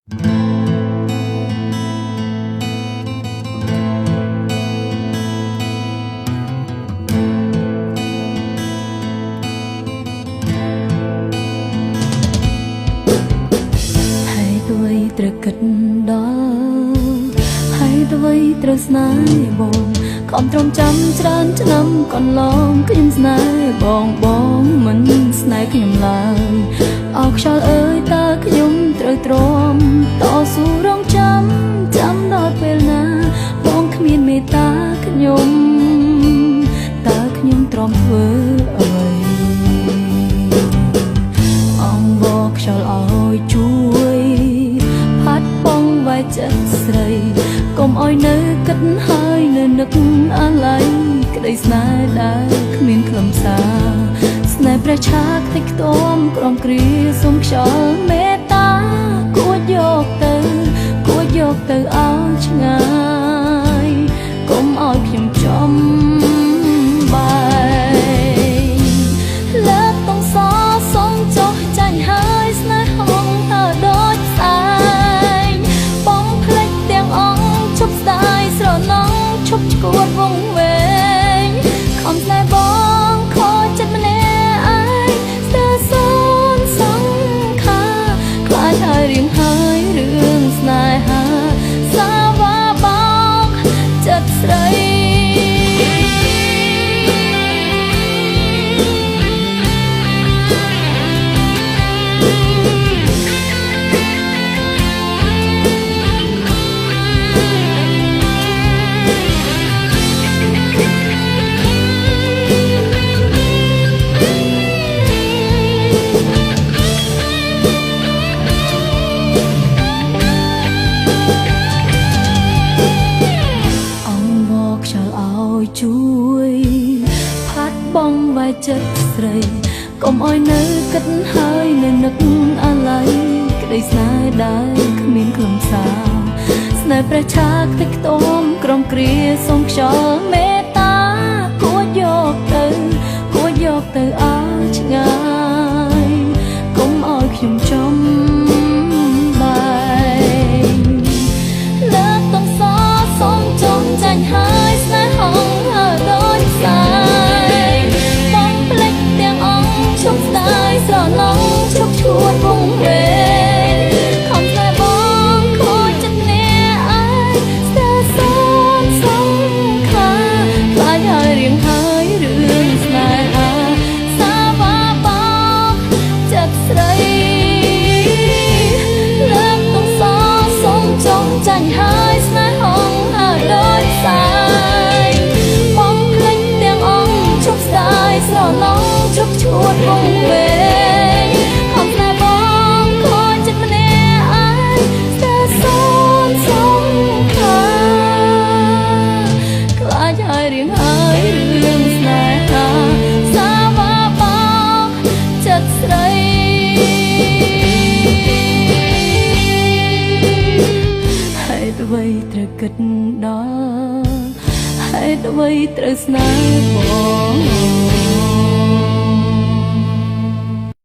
ត្រូវគិតដល់ហើយទៅអ្វីត្រូវស្នេហ៍បងខំទ្រាំចាំច្រើនឆ្នាំកន្លងខ្ញុំស្នេហ៍បងមិនស្នេហ៍ខ្ញុំឡើយអោខ្យល់អើយតើខ្ញុំត្រូវទ្រាំតស៊ូរងចាំដល់ពេលណាបងគ្មានមេត្តាខ្ញុំតើខ្ញុំទ្រាំធ្វើអ្វីអងបកខ្យល់អើយជួយចិត្តស្រីកុំអោយនៅគិតហើយនៅនឹកអាឡ័យក្តីស្នេហ៍ដែលគ្មានខ្លឹមសារស្នេហ៍ព្រះឆាខ្ទេចខ្ទាំក្រំគ្រាសុំខ្យល់មេត្តាគួចយកទៅឲ្យឆ្ងាយកុំអោយខ្ញុំចំបាយលើកតងសសុំចុះចាញ់ហើយស្នេហ៍ហងហើដូចផ្សាយឈប់ស្ដាយស្រណងឈប់ឈួតវងវែងខំស្នេហ៍បងខូចចិត្តម្នាក់ឯងស្ទើរសូន្យសង្ខាខ្លាចហើយរៀងហើយរឿងស្នេហាសាវ៉ាបោកចិត្តស្រីជួយផាត់បងវាយចិត្តស្រីកុំអោយនៅគិតហើយនៅនឹកអាឡ័យក្តីស្នេហ៍ដែលគ្មានខ្លឹមសារស្នេហ៍ព្រះឆាខ្ទេចខ្ទាំក្រំគ្រាសុំខ្យល់មេត្តាគួចយកទៅឲ្យឆ្ងាយកុំអោយខ្ញុំចំបាយលើកតងសសុំចង់ចាញ់ហើយស្នេហ៍ហងដូចផ្សាយបងភ្លេចទាំងអង្គឈប់ស្ដាយស្រណងឈប់ឈួតវងវែងខំស្នេហ៍បងខូចចិត្តអ្នកឯងស្ទើរសូន្យសង្ខាខ្លាចហើយរៀងហើយរឿងស្នេហាសាវ៉ាបោកចិត្តស្រីលើកតងសសុំចង់ចាញ់ហើយស្នេហ៍ហងហើយដូចផ្សាយស្រណងឈប់ឈួតវងវែងខំស្នេហ៍បងខូចចិត្តម្នាក់ឯងស្ទើរសូន្យសង្ខាខ្លាចហើយរៀងហើយរឿងស្នេហាសាវ៉ាបោកចិត្តស្រីហើយអ្វីត្រូវគិតដល់ហេតុអ្វីត្រូវស្នេហ៍បង